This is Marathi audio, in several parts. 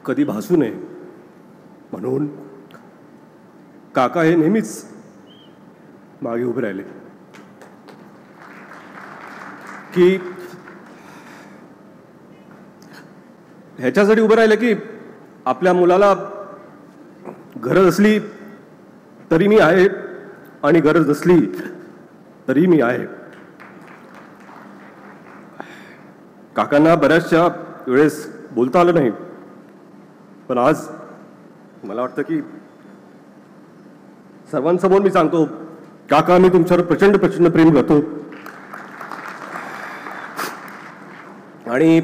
कधी भासू नये म्हणून काका हे नेहमीच मागे उभे राहिले की ह्याच्यासाठी उभे राहिले की आपल्या मुलाला गरज असली तरी मी आहे आणि गरज नसली तरी मी आहे. काकांना बऱ्याचशा वेळेस बोलता आलं नाही, पण आज मला वाटतं की सर्वांसमोर मी सांगतो, काका मी तुमच्यावर प्रचंड प्रचंड प्रेम करतो आणि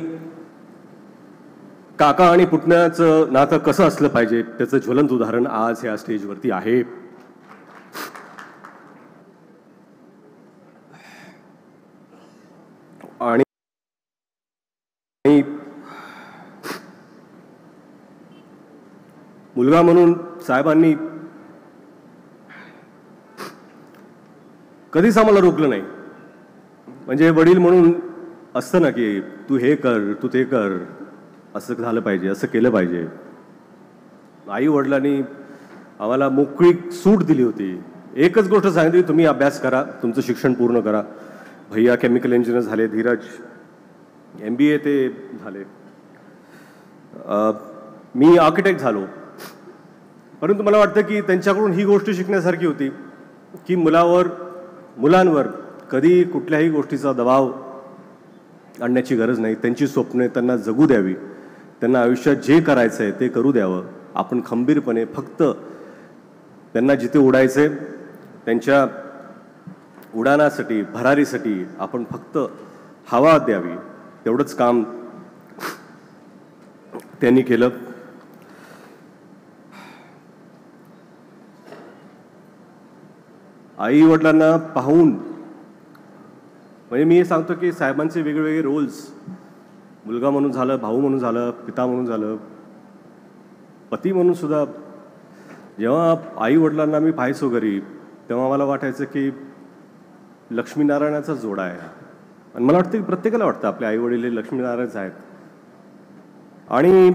काका आणि पुतण्याचं नातं कसं असलं पाहिजे त्याचं ज्वलंत उदाहरण आज या स्टेजवरती आहे. आणि मुलगा म्हणून साहेबांनी कधीच आम्हाला रोखलं नाही. म्हणजे वडील म्हणून असतं ना की तू हे कर, तू ते कर, असं झालं पाहिजे, असं केलं पाहिजे. आई वडिलांनी आम्हाला मोकळी सूट दिली होती. एकच गोष्ट सांगितली, तुम्ही अभ्यास करा, तुमचं शिक्षण पूर्ण करा. भैया केमिकल इंजिनियर झाले, धीरज MBA ते झाले, मी आर्किटेक्ट झालो. परंतु मला वाटतं की त्यांच्याकडून ही गोष्ट शिकण्यासारखी होती की मुलांवर कधी कुठल्याही गोष्टीचा दबाव आणण्याची गरज नाही. त्यांची स्वप्ने त्यांना जगू द्यावी, त्यांना आयुष्यात जे करायचं आहे ते करू द्यावं. आपण खंबीरपणे फक्त त्यांना जिथे उडायचे त्यांच्या उडाणासाठी, भरारीसाठी आपण फक्त हवा द्यावी, तेवढंच काम त्यांनी केलं. आई वडिलांना पाहून म्हणजे मी हे सांगतो की साहेबांचे वेगवेगळे रोल्स, मुलगा म्हणून झालं, भाऊ म्हणून झालं, पिता म्हणून झालं, पती म्हणून सुद्धा, जेव्हा आई वडिलांना मी पाहायचो घरी तेव्हा मला वाटायचं की लक्ष्मीनारायणाचा जोडा आहे. आणि मला वाटतं की प्रत्येकाला वाटतं आपले आई वडील हे लक्ष्मीनारायणच आहेत. आणि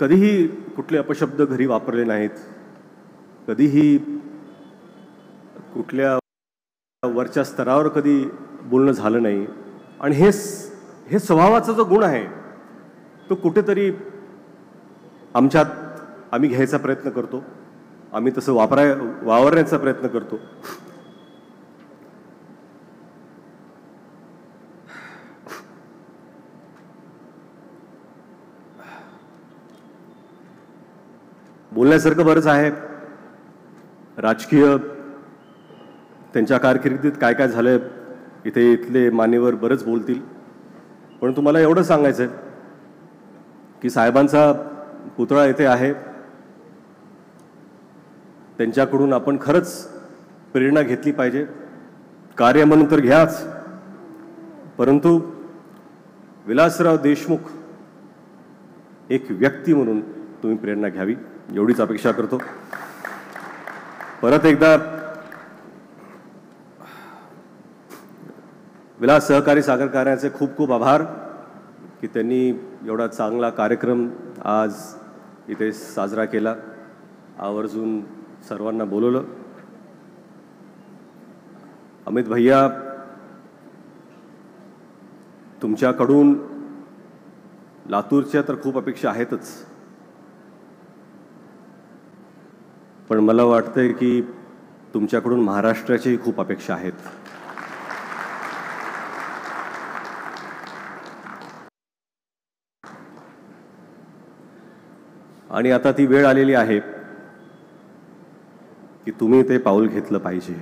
कधीही कुठले अपशब्द घरी वापरले नाहीत, कधीही कुठल्या वरच्या स्तरावर कधी बोलणं झालं नाही. आणि हे स्वभावाचा जो गुण आहे तो कुठेतरी आमच्यात आम्ही घ्यायचा प्रयत्न करतो, आम्ही तसं वावरण्याचा प्रयत्न करतो. बोलण्यासारखं बरंच आहे. राजकीय त्यांच्या कारकिर्दीत काय काय झालंय इथले मान्यवर बरंच बोलतील, पण तुम्हाला एवढं सांगायचं आहे की साहेबांचा पुतळा इथे आहे. त्यांच्याकडून आपण खरंच प्रेरणा घेतली पाहिजे. कार्य म्हणून तर घ्याच, परंतु विलासराव देशमुख एक व्यक्ती म्हणून तुम्ही प्रेरणा घ्यावी, एवढीच अपेक्षा करतो. परत एकदा विलास सहकारी साखर कारखान्याचे खूप खूप आभार की त्यांनी एवढा चांगला कार्यक्रम आज इथे साजरा केला, आवर्जून सर्वांना बोलवलं. अमित भैया, तुमच्याकडून लातूरच्या तर खूप अपेक्षा आहेतच, पण मला वाटतंय की तुमच्याकडून महाराष्ट्राच्याही खूप अपेक्षा आहेत. आणि आता ती वेळ आलेली आहे की तुम्ही ते पाऊल घेतलं पाहिजे.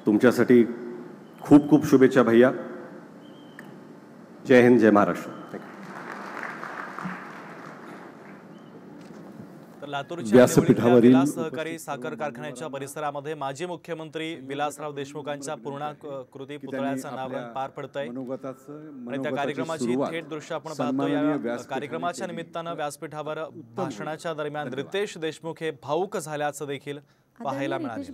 तुमच्यासाठी खूप खूप शुभेच्छा भैया. जय हिंद, जय महाराष्ट्र. व्यासपीठावरील सहकारी साखर कारखान्याच्या परिसरामध्ये माजी मुख्यमंत्री विलासराव देशमुखांच्या पूर्णाकृती पुतळ्याचं अनावरण पार पडतंय आणि त्या कार्यक्रमाची थेट दृश्य आपण पाहतो. या कार्यक्रमाच्या निमित्तानं व्यासपीठावर भाषणाच्या दरम्यान रितेश देशमुख हे भाऊक झाल्याचं देखील पाहायला मिळाले.